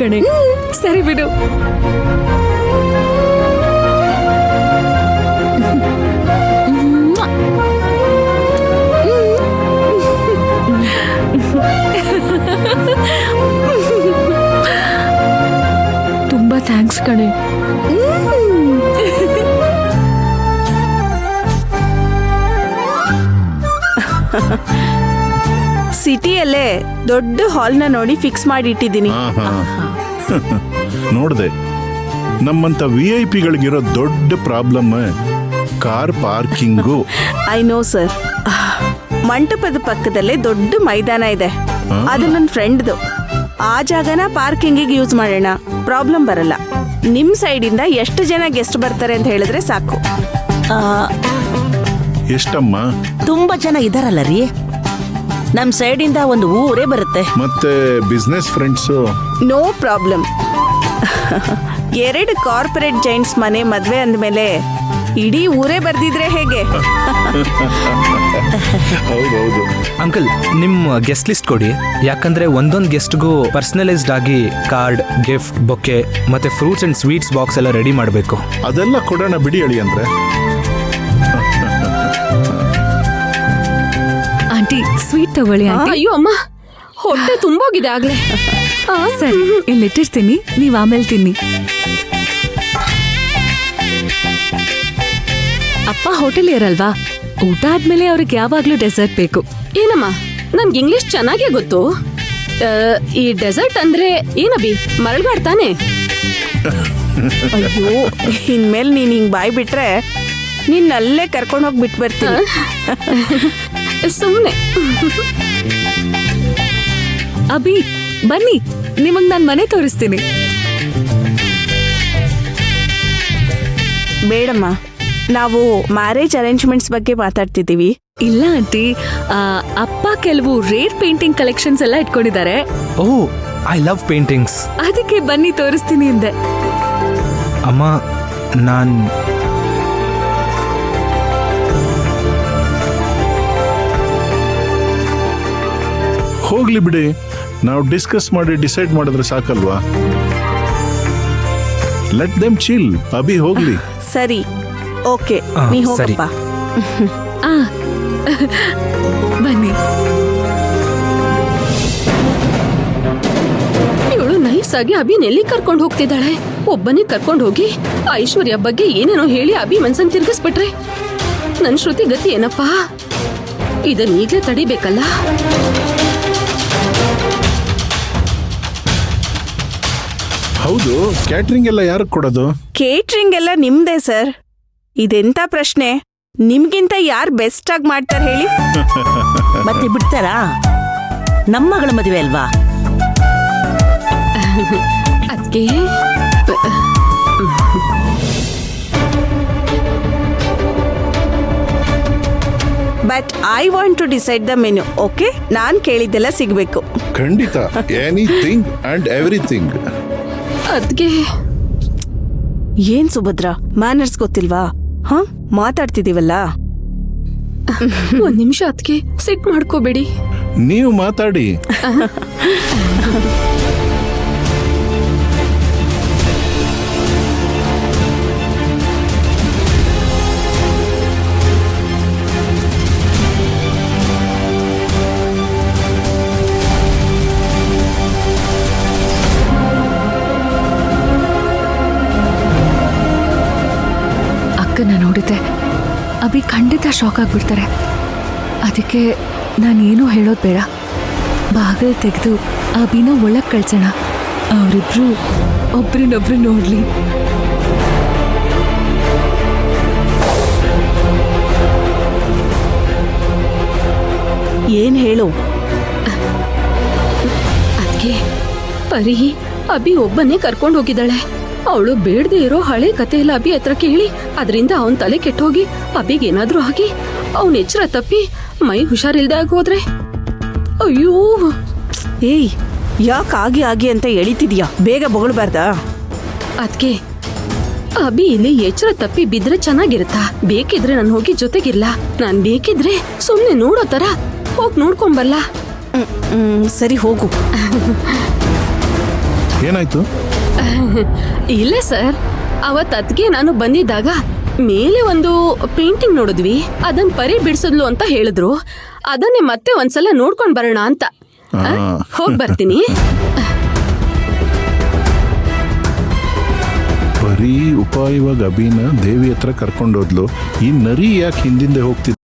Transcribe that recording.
ಕಣೆ. ಸರಿ ಬಿಡು. ತುಂಬಾ ಥ್ಯಾಂಕ್ಸ್ ಕಣೆ. ಸಿಟಿಯಲ್ಲೇ ದೊಡ್ಡ ಹಾಲ್ನ ನೋಡಿ ಫಿಕ್ಸ್ ಮಾಡಿ ಇಟ್ಟಿದ್ದೀನಿ. ನೋಡ್ದೆ, ನಮ್ಮಂತ VIP ಗಳಿಗಿರೋ ದೊಡ್ಡ problem car parking. I know sir. ಮಂಟಪದ ಪಕ್ಕದಲ್ಲೇ ದೊಡ್ಡ ಮೈದಾನ ಇದೆ. ಅದು ನನ್ನ ಫ್ರೆಂಡ್ದು. ಆ ಜಾಗನ ಪಾರ್ಕಿಂಗಿಗೆ ಯೂಸ್ ಮಾಡೋಣ, ಪ್ರಾಬ್ಲಮ್ ಬರಲ್ಲ. ನಿಮ್ ಸೈಡ್ ಇಂದ ಎಷ್ಟು ಜನ ಗೆಸ್ಟ್ ಬರ್ತಾರೆ ಅಂತ ಹೇಳಿದ್ರೆ ಸಾಕು. ಎಷ್ಟಮ್ಮ? ತುಂಬಾ ಜನ ಇದಾರಲ್ಲ ರೀ, ನಮ್ ಸೈಡ್ ಇಂದ ಒಂದು ಊರೇ ಬರುತ್ತೆ. ಮತ್ತೆ business friends? No problem. 2 corporate giants ಮನೆ ಮದ್ವೆ ಅಂದ್ಮೇಲೆ ಇಡೀ ಊರೇ ಬರ್ದಿದ್ರೆ ಹೇಗೆ? ಹೌದೌದು. ಅಂಕಲ್, ನಿಮ್ಮ ಗೆಸ್ಟ್ ಲಿಸ್ಟ್ ಕೊಡಿ. ಯಾಕಂದ್ರೆ ಒಂದೊಂದು ಗೆಸ್ಟ್ಗೂ ಪರ್ಸನಲೈಸ್ಡ್ ಆಗಿ ಕಾರ್ಡ್, ಗಿಫ್ಟ್, ಬೊಕ್ಕೆ ಮತ್ತೆ ಫ್ರೂಟ್ಸ್ ಅಂಡ್ ಸ್ವೀಟ್ಸ್ ಬಾಕ್ಸ್ ಎಲ್ಲ ರೆಡಿ ಮಾಡಬೇಕು. ಅದೆಲ್ಲ ಕೊಡೋಣ ಬಿಡಿ ಅಳಿ ಅಂದ್ರೆ. ಆಂಟಿ ಸ್ವೀಟ್ ತಗೊಳ್ಳಿ ಆಂಟಿ. ಅಯ್ಯೋ ಅಮ್ಮ, ಹೊಟ್ಟೆ ತುಂಬೋಗಿದೆ ಆಗ್ಲೇ. ಸರಿ, ಇಲ್ಲಿಟ್ಟಿರ್ತೀನಿ, ನೀವ್ ಆಮೇಲೆ ತಿನ್ನಿ. ಅಪ್ಪ ಹೋಟೆಲ್ ಇರಲ್ವಾ, ಊಟ ಆದ್ಮೇಲೆ ಅವ್ರಿಗೆ ಯಾವಾಗ್ಲೂ ಡೆಸರ್ಟ್ ಬೇಕು. ಏನಮ್ಮ, ನನ್ಗೆ ಇಂಗ್ಲಿಷ್ ಚೆನ್ನಾಗೇ ಗೊತ್ತು. ಈ ಡೆಸರ್ಟ್ ಅಂದ್ರೆ ಏನಬಿ, ಮರಳ್ಗಾಡ್ತಾನೆ? ಅಯ್ಯೋ, ಇನ್ಮೇಲೆ ನೀನ್ ಹಿಂಗ್ ಬಾಯ್ ಬಿಟ್ರೆ ನಿನ್ನ ಅಲ್ಲೇ ಕರ್ಕೊಂಡು ಹೋಗಿ ಬಿಟ್ಟು ಬರ್ತೀನಿ. ಸುಮ್ನೆ. ಅಭಿ ಬನ್ನಿ, ನಿಮಗ್ ನಾನ್ ಮನೆ ತೋರಿಸ್ತೀನಿ. ಬೇಡಮ್ಮ, ನಾವು ಮ್ಯಾರೇಜ್ ಅರೇಂಜ್ಮೆಂಟ್ಸ್ ಬಗ್ಗೆ ಮಾತಾಡ್ತಿದ್ದೀವಿ. ಇಲ್ಲ ಆಂಟಿ, ಅಪ್ಪ ಕೆಲವು ರೇರ್ ಪೇಂಟಿಂಗ್ ಕಲೆಕ್ಷನ್ಸ್ ಎಲ್ಲ ಇಟ್ಕೊಂಡಿದ್ದಾರೆ. ಓ, ಐ ಲವ್ ಪೇಂಟಿಂಗ್ಸ್. ಅದಕ್ಕೆ ಬನ್ನಿ ತೋರಿಸ್ತೀನಿ ಅಂದೆ. ಅಮ್ಮ, ನಾನ್ ಹೋಗ್ಲಿ ಬಿಡಿ, ನಾವು ಡಿಸ್ಕಸ್ ಮಾಡಿ ಡಿಸೈಡ್ ಮಾಡಿದ್ರೆ ಸಾಕಲ್ವಾ? Let them chill. ಅಭಿ ಹೋಗ್ಲಿ. ಸರಿ, ಓಕೆ, ನೀ ಸರಿ. ಹೋಗಪ್ಪ. ಬನ್ನಿ. ಇವಳು ನೈಸ್ ಆಗಿ ಅಭಿನ್ ಎಲ್ಲಿ ಕರ್ಕೊಂಡು ಹೋಗ್ತಿದ್ದಾಳೆ? ಒಬ್ಬನೇ ಕರ್ಕೊಂಡು ಹೋಗಿ ಐಶ್ವರ್ಯ ಬಗ್ಗೆ ಏನೇನೋ ಹೇಳಿ ಅಭಿ ಮನ್ಸನ್ ತಿರ್ಗಿಸ್ಬಿಟ್ರೆ ನನ್ ಶ್ರುತಿ ಗತಿ ಏನಪ್ಪಾ? ಇದನ್ನ ಈಗ್ಲೇ ತಡಿಬೇಕಲ್ಲ. ಹೌದು, ಕ್ಯಾಟ್ರಿಂಗ್ ಎಲ್ಲ ಯಾರು ಕೊಡೋದು? ಕೇಟ್ರಿಂಗ್ ಎಲ್ಲ ನಿಮ್ದೇ ಸರ್. ಇದೆಂತ ಪ್ರಶ್ನೆ? ನಿಮ್ಗಿಂತ ಯಾರು ಬೆಸ್ಟ್ ಆಗಿ ಮಾಡ್ತಾರೆ ಹೇಳಿ? ಮತ್ತೆ ಬಿಡ್ತಾರಾ? ನಮ್ಮ ಮಗಳ ಮದುವೆ ಅಲ್ವಾ? ಅದ್ಕೆ but I want to decide the menu. Okay, ನಾನ್ ಕೇಳಿದ್ದೆಲ್ಲ ಸಿಗ್ಬೇಕು. ಖಂಡಿತ, ಎನಿಥಿಂಗ್ ಅಂಡ್ ಎವ್ರಿಥಿಂಗ್. ಅದ್ಕೆ ಏನ್ ಸುಭದ್ರ, ಮ್ಯಾನರ್ಸ್ ಗೊತ್ತಿಲ್ವಾ? ಹ, ಮಾತಾಡ್ತಿದೀವಲ್ಲ. ಒಂದ್ ನಿಮಿಷ, ಅದ್ಕೆ ಸಿಟ್ ಮಾಡ್ಕೋಬೇಡಿ. ನೀವು ಮಾತಾಡಿ. ಅಕ್ಕನ ನೋಡಿದ್ದೆ, ಅಭಿ ಖಂಡಿತ ಶಾಕ್ ಆಗ್ಬಿಡ್ತಾರೆ. ಅದಕ್ಕೆ ನಾನೇನು ಹೇಳೋದು ಬೇಡ. ಬಾಗಿಲು ತೆಗೆದು ಅಭಿನ ಒಳಗೆ ಕಳ್ಸೋಣ. ಅವರಿಬ್ರು ಒಬ್ರನ್ನೊಬ್ರು ನೋಡ್ಲಿ. ಏನ್ ಹೇಳು? ಅದ್ಕೆ ಪರಿ ಅಭಿ ಒಬ್ಬನೇ ಕರ್ಕೊಂಡು ಹೋಗಿದ್ದಾಳೆ. ಅವಳು ಬೇಡದೆ ಇರೋ ಹಳೆ ಕತೆ ಎಲ್ಲ ಅಭಿ ಹತ್ರ ಕೇಳಿ ಅದರಿಂದ ಅವನ್ ತಲೆ ಕೆಟ್ಟೋಗಿ ಅಭಿಗೇನಾದ್ರೂ ಆಗಿ ಅವನ್ ಎಚ್ಚರ ತಪ್ಪಿ ಮೈ ಹುಷಾರಿಲ್ದೆ ಆಗೋದ್ರೆ ಅಯ್ಯೋ. ಏಯ್, ಯಾಕೆ ಆಗಿ ಅಂತ ಎಳಿತಿದ್ಯಾ? ಬೇಗ ಬೊಗಳ್ಬಾರ್ದಾ? ಅದ್ಕೆ ಅಭಿ ಇಲ್ಲಿ ಎಚ್ಚರ ತಪ್ಪಿ ಬಿದ್ರೆ ಚೆನ್ನಾಗಿರುತ್ತಾ? ಬೇಕಿದ್ರೆ ನಾನು ಹೋಗಿ ಜೊತೆಗಿರ್ಲ? ನಾನ್ ಬೇಕಿದ್ರೆ ಸುಮ್ನೆ ನೋಡೋ ತರ ಹೋಗಿ ನೋಡ್ಕೊಂಬರ್ಲಾ? ಸರಿ, ಹೋಗು. ಏನಾಯ್ತು? ಇಲ್ಲ ಸರ್, ಅವತ್ ಅದ್ಗೆ ನಾನು ಬಂದಿದ್ದಾಗ ಮೇಲೆ ಒಂದು ಪೇಂಟಿಂಗ್ ನೋಡಿದ್ವಿ, ಅದನ್ ಪರಿ ಬಿಡ್ಸಿದ್ಲು ಅಂತ ಹೇಳಿದ್ರು. ಅದನ್ನೇ ಮತ್ತೆ ಒಂದ್ಸಲ ನೋಡ್ಕೊಂಡ್ ಬರೋಣ ಅಂತ. ಹೋಗ್ ಬರ್ತೀನಿ. ಬರೀ ಉಪಾಯವಾಗಿ ಅಭಿನ ದೇವಿ ಹತ್ರ ಕರ್ಕೊಂಡೋದ್ಲು. ಈ ನರಿ ಯಾಕೆ ಹಿಂದಿಂದೆ ಹೋಗ್ತಿದ್ದ?